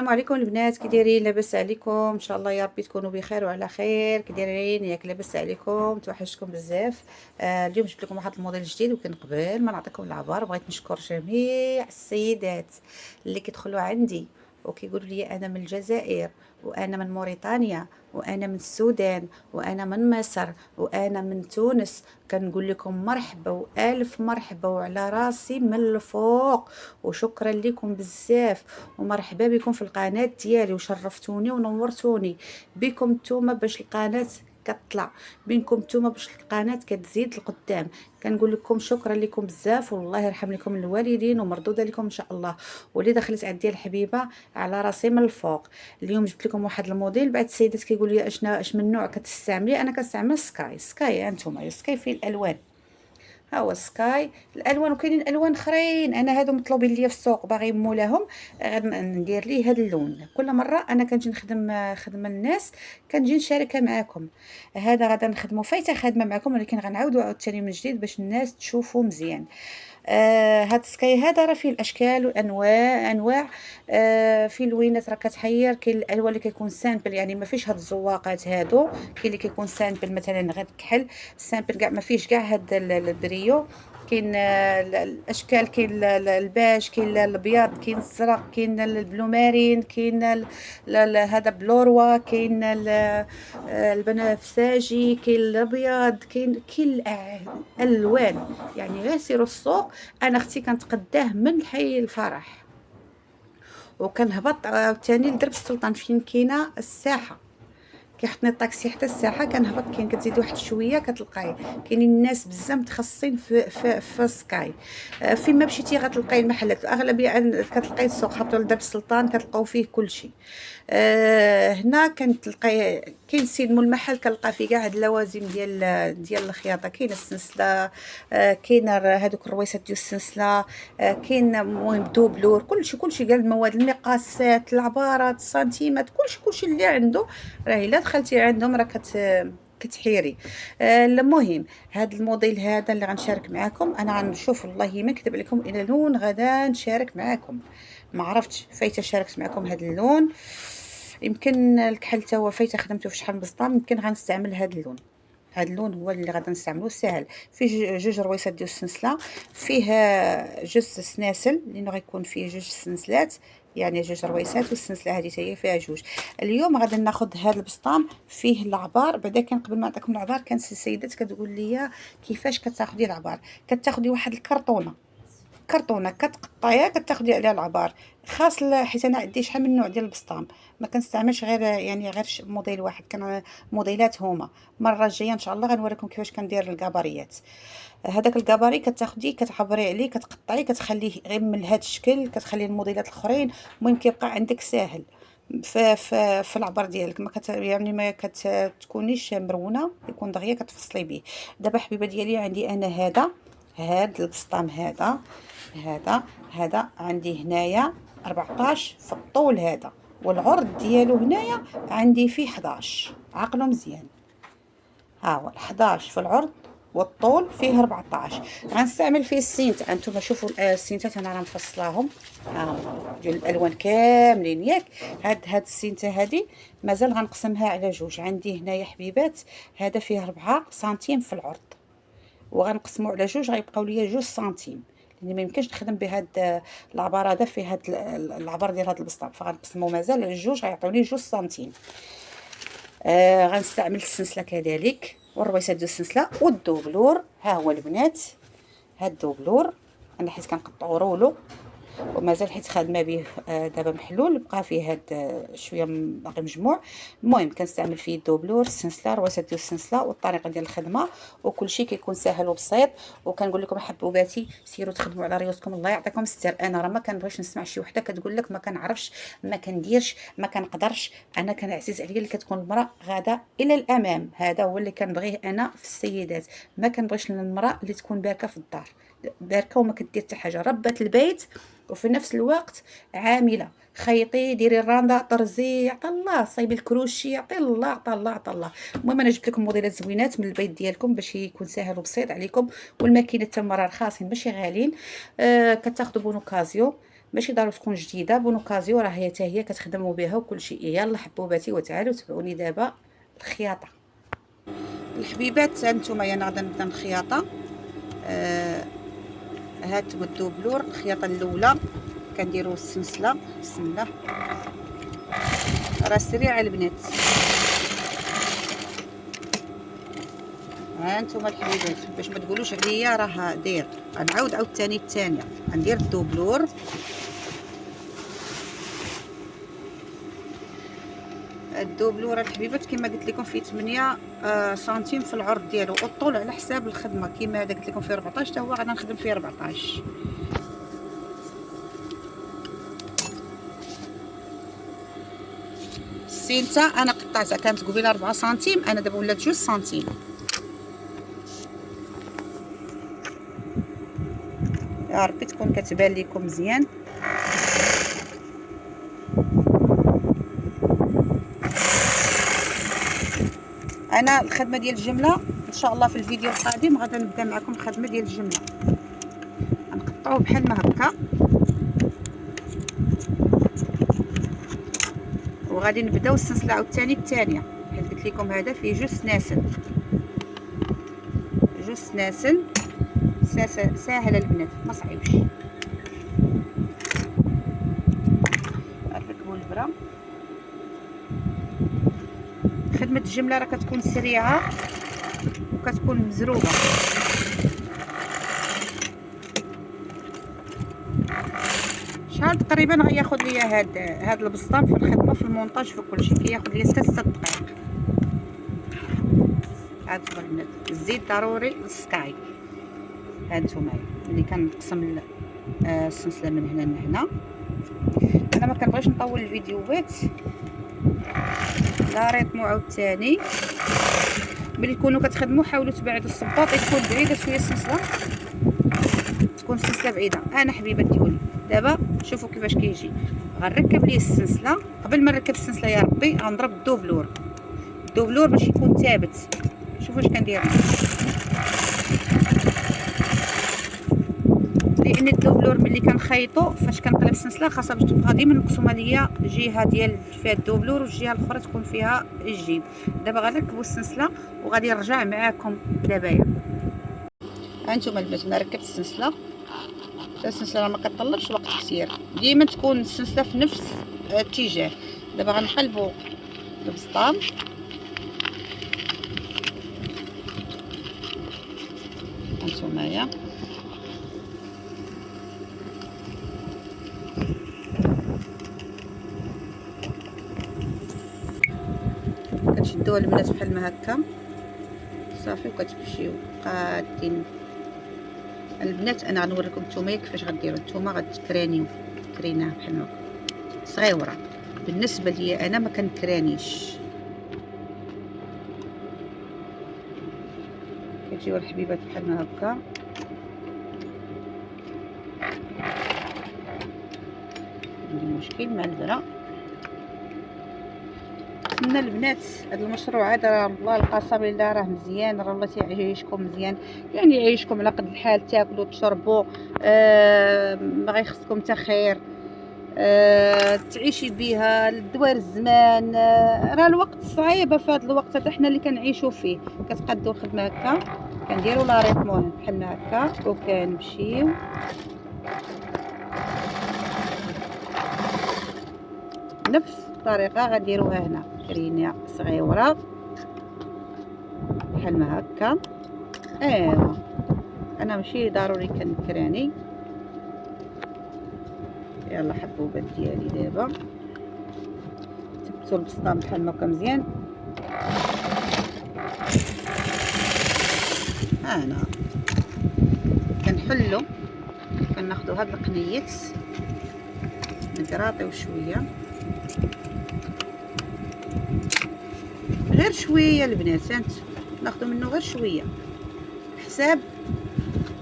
السلام عليكم البنات، كي دايرين؟ لاباس عليكم؟ ان شاء الله يا ربي تكونوا بخير وعلى خير. كي دايرين؟ ياك لاباس عليكم؟ توحشتكم بزاف. اليوم جبت لكم واحد الموديل جديد، وكان قبل ما نعطيكم العبار بغيت نشكر جميع السيدات اللي كيدخلوا عندي وكيقولوا لي انا من الجزائر، وانا من موريتانيا، وانا من السودان، وانا من مصر، وانا من تونس. كنقول لكم مرحبا والف مرحبا وعلى راسي من الفوق، وشكرا لكم بزاف، ومرحبا بكم في القناة ديالي، وشرفتوني ونورتوني بكم نتوما باش القناة كتطلع، بينكم نتوما باش القناة كتزيد لقدام. كنقول لكم شكرا لكم بزاف، والله يرحم لكم الوالدين، ومردوده لكم ان شاء الله. واللي دخلت عندي الحبيبه على راسي من الفوق. اليوم جبت لكم واحد الموديل. بعد السيدات كيقولوا لي اش من نوع كتستعملي؟ انا كنستعمل سكاي. سكاي هانتوما، سكاي فيه الالوان، ها هو سكاي الالوان، وكاينين الوان اخرين انا هادو مطلوبين ليا في السوق باغي مولاهم. ندير ليه هاد اللون. كل مره انا كنجي نخدم خدمه الناس كنجي نشاركها معاكم. هذا غادا نخدمو فايته خدمه معكم، ولكن غنعاودو عاوتاني من جديد باش الناس تشوفوا مزيان. هاد السكاي هذا راه فيه الاشكال والانواع انواع. فيه لوينات راه كتحير. كاين الالوان اللي كيكون سامبل، يعني ما فيش هاد الزواقات هادو. كاين اللي كيكون سامبل مثلا غير كحل سامبل، كاع ما فيش كاع هاد البريو. كاين الاشكال، كاين الباج، كاين الابيض، كاين الزرق، كاين البلو مارين، كاين هذا بلوروا، كاين البنفسجي، كاين الابيض، كاين الالوان. يعني غير سيروا السوق. انا اختي كنتقداه من حي الفرح، وكنهبط عاوتاني لدرب السلطان فين كاينه الساحه. كيحطني الطاكسي حتى الساحه كنهبط. كاين كتزيد واحد شويه كتلقاي كاينين الناس بزاف متخصصين في سكاي. فين ما مشيتي غتلقاي المحلات الاغلبيه كتلقاي السوق حطوا لدرب السلطان كتلقاو فيه كلشي. هنا كنتلقاي كاين السيد مول المحل كنلقى فيه كاع هاد اللوازم ديال الخياطه. كاين السنسله، كاين هادوك الرويسات ديال السنسله، كاين المهم دوبلور، كلشي كاع المواد، المقاسات، العبارات، السنتيمات، كلشي اللي عنده راه الا دخلتي عندهم راه كتحيري. المهم هذا الموديل هذا اللي غنشارك معاكم، انا غنشوف والله ما نكذب عليكم الى لون غدا نشارك معاكم. ما عرفتش فايته شاركت معكم هذا اللون. يمكن الكحل تا هو فايته خدمته في شحال من بسطام. يمكن غنستعمل هذا اللون. هذا اللون هو اللي غادي نستعملوه ساهل. فيه جوج رويسات ديال السنسله، فيه جوج سناسل لانه غيكون فيه جوج سنسلات، يعني جوج رويسات، والسنسله هذه هي فيها جوج. اليوم غادي ناخذ هذا البسطام فيه العبار. بعدا كان قبل ما نعطيكم العبار كانت السيدات كتقول لي كيفاش كتاخذي العبار. كتاخذي واحد الكرتونه، كتقطعيها كتاخدي عليها العبار. خاص حيت انا عندي شحال من نوع ديال البسطام، ما كنستعملش غير يعني غير موديل واحد، كان موديلات هما. المره الجايه ان شاء الله غنوريكم كيفاش كندير الكاباريات. هذاك الكاباري كتاخدي كتعبري عليه كتقطعي كتخليه غير من هذا الشكل، كتخلي الموديلات الاخرين. المهم كيبقى عندك ساهل في العبر ديالك. ما يعني ما كتكونيش مرونه، يكون دغيا كتفصلي به. دابا حبيبه ديالي عندي انا هاد البسطام هذا عندي هنايا 14 في الطول هذا، والعرض ديالو هنايا عندي فيه 11. عقلوا مزيان، ها هو 11 في العرض والطول فيه 14. غنستعمل فيه السينت. انتم شوفوا السينتات انا راه مفصلاهم، ها هما ديال الالوان كاملين ياك. هاد السينته هذه مازال غنقسمها على جوج. عندي هنايا حبيبات هذا فيه 4 سنتيم في العرض، وغنقسمو على جوج غيبقاو ليا 2 سنتيم، لان ما يمكنش نخدم بهاد العبار هذا في هاد العبار ديال هاد البسطام، فغنقسمو مازال على جوج غيعطيوني 2 سنتيم. غنستعمل السلسله كذلك، والرويسات ديال السلسله والدوبلور. ها هو البنات هاد الدوبلور انا حيت كنقطعو رولو ومازال حيت خادمه به دابا محلول، بقى فيه هاد شويه باقي مجموع. المهم كنستعمل فيه الدوبلور، السنسله، رواسات ديال السنسله، والطريقه ديال الخدمه، وكلشي كيكون ساهل وبسيط. وكنقول لكم حبوباتي سيروا تخدموا على ريوسكم، الله يعطيكم الستر. انا راه ما كنبغيش نسمع شي وحده كتقول لك ما كنعرفش، ما كنديرش، ما كنقدرش. انا كنعزز عليا اللي كتكون المراه غاده الى الامام. هذا هو اللي كنبغيه انا في السيدات. ما كنبغيش المراه اللي تكون باركه في الدار، باركه وما كدير حتى حاجه، ربة البيت وفي نفس الوقت عامله. خيطي، ديري الراندا، طرزي، عطا الله. صايبي الكروشي، عطي الله، عطا الله، عطا الله. المهم انا جبت لكم موديلات زوينات من البيت ديالكم باش يكون ساهل وبسيط عليكم. والماكينه تما راه رخاصين ماشي غاليين. كتاخذوا بونوكازيو ماشي ضروري تكون جديده، بونوكازيو راه هي حتى هي كتخدموا بها وكل شيء. يلا حبوباتي وتعالوا تبعوني دابا الخياطه. الحبيبات هانتوما انا غادا نبدا الخياطه. هانتوما الدوبلور. الخياطه الاولى كنديروا السلسله. بسم الله. راه سريعه البنات. هانتوما الحبيبات باش ما تقولوش عليا راه داير، غنعاود عاوتاني الثانيه. غندير الدوبلور. الدوبلور الحبيبات كما قلت لكم فيه 8 سنتيم في العرض ديالو، والطول على حساب الخدمه. كما هذا قلت لكم فيه 14 حتى هو غادي نخدم فيه 14. السينتا انا قطعتها، كانت قبيله 4 سنتيم، انا دابا ولات 2 سنتيم. يا ربي تكون كتبان لكم مزيان. انا الخدمه ديال الجمله ان شاء الله في الفيديو القادم غادي نبدا معكم الخدمه ديال الجمله. غنقطعوه بحال ما هكا، وغادي نبداو السلسله عاوتاني الثانيه، حيت قلت لكم هذا فيه 2 سناسل. 2 سناسل ساهله البنات، ما صعيبش. نركبوا البرا. خدمه الجمله راه كتكون سريعه وكتكون مزروبه. شحال تقريبا غياخذ ليا هاد البسطام في الخدمه في المونتاج في كلشي؟ كياخذ ليا 6 دقائق. هانتوما البنات الزيت ضروري للسكاي. هانتوما ملي كنقسم السلسله من هنا لهنا. انا ما كنبغيش نطول الفيديوهات لا ريتمو عاوتاني. ملي تكونوا كتخدموا حاولوا تبعدوا الصباط، يكون بعيده شويه السلسله، تكون السلسله بعيده. انا حبيبات ديالي دابا شوفوا كيفاش كيجي. غنركب ليه السلسله. قبل ما نركب السلسله يا ربي غنضرب الدوبلور. الدوبلور باش يكون ثابت. شوفوا اش كندير، لان الدوبلور ملي كنخيطو فاش كنقلب السلسله خاصها باش تبقى ديما مقسومه ليا الجهه ديال فيها الدوبلور والجهه الاخرى تكون فيها الجيب. دابا غنركبوا السلسله وغادي نرجع معاكم دابا. هانتوما البنات انا ركبت السلسله. السلسله ما كتطلبش وقت كثير، ديما تكون السلسله في نفس الاتجاه. دابا غنقلبوا البسطام. هانتوما كتشدوها البنات بحال ما هكا صافي، وكتمشيو قادين. البنات انا غنوريكم نتوما كيفاش غديروا. نتوما غتكرانيو كريناه بحال هكا صغيره. بالنسبه ليا انا ما كنكرانيش. كتجيو الحبيبات بحال ما هكا. عندي مشكل مع البرا. نتمنى البنات هذا المشروع هذا راه والله القسم بالله راه مزيان، راه الله تيعيشكم مزيان، يعني يعيشكم على قد الحال، تاكلوا تشربوا. ما غيخصكم حتى خير. تعيشي بها لدوار الزمان. راه الوقت صعيب في هذا الوقت هذا حنا اللي كنعيشوا فيه. كتقادوا الخدمه هكا، كنديروا لا ريتمو بحال هكا وكنمشيو. نفس الطريقه غنديروها هنا، كرينه صغيره بحال ما هكا. ايوا انا ماشي ضروري كنكراني. يلا حبوبات ديالي دابا تبتوا البسطام بحال ما هكا مزيان. انا كنحلو كناخذوا هاد القنيت نكراطيو شويه، غير شويه البنات. ناخذوا منه غير شويه حساب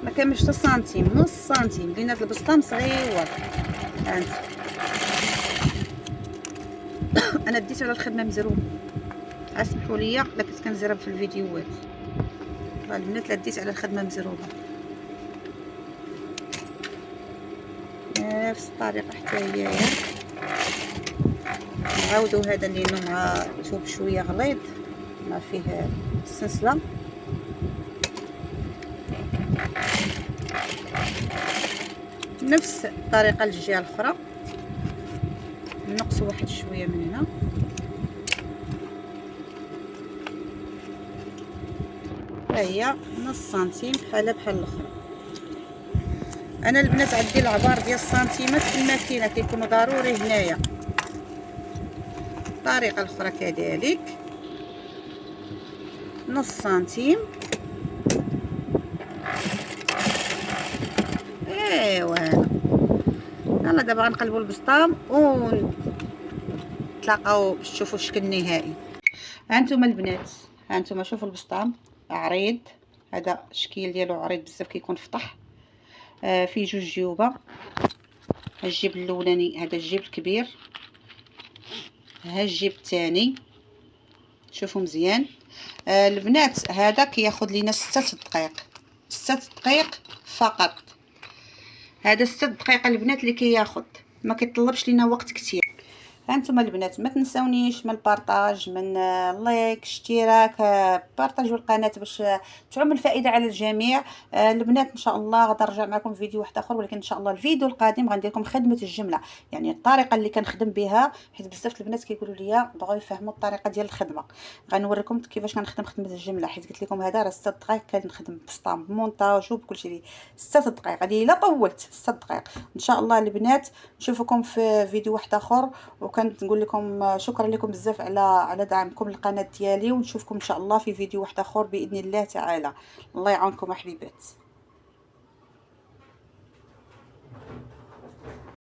ما كاملش حتى سنتيم، نص سنتيم، لان هاد البسطام صغيور. هانت انا ديت على الخدمه مزروب، اسمحوا لي الا كنت كنزرب في الفيديوهات. البنات لا ديت على الخدمه مزروبه. نفس الطريقه حتى هي. نعاودو هذا اللي مع توب شويه غليظ ما فيه السنسله. نفس الطريقه للجهه الاخرى، نقص واحد شويه من هنا. هي نص سنتيم بحال الاخرى. انا البنات عندي العبار ديال السنتيمات في الماكينه كيكونوا ضروري هنايا. الطريقه الاخرى كذلك نص سنتيم. ايوا يلا دابا غنقلبوا البسطام ونتلاقاو باش تشوفوا الشكل النهائي. هانتوما البنات، هانتوما شوفوا البسطام عريض، هذا الشكل ديالو عريض بزاف كيكون فطح. فيه جوج جيوبه، الجيب الاولاني هذا الجيب الكبير، ها الجيب الثاني شوفوا مزيان. البنات هذا كياخذ لينا 6 دقائق، 6 دقائق فقط. هذا 6 دقائق البنات اللي كياخذ، ما كيطلبش لينا وقت كثير. هانتوما البنات ما تنساونيش من البارطاج، من لايك، اشتراك، بارطاجوا القناه باش تعم الفائده على الجميع. البنات ان شاء الله غادي نرجع معكم في فيديو واحد اخر، ولكن ان شاء الله الفيديو القادم غندير لكم خدمه الجمله، يعني الطريقه اللي كنخدم بها، حيت بزاف البنات كيقولوا لي بغاو يفهموا الطريقه ديال الخدمه. غنوريكم كيفاش كنخدم خدمه الجمله، حيت قلت لكم هذا راه 6 دقائق كنخدم بسطام بمونتاج وبكلشي. 6 دقائق هذه الا طولت 6 دقائق. ان شاء الله البنات نشوفكم في فيديو واحد اخر، وكنت نقول لكم شكرا لكم بزاف على دعمكم للقناه ديالي، ونشوفكم ان شاء الله في فيديو واحد اخر باذن الله تعالى. الله يعاونكم حبيبات.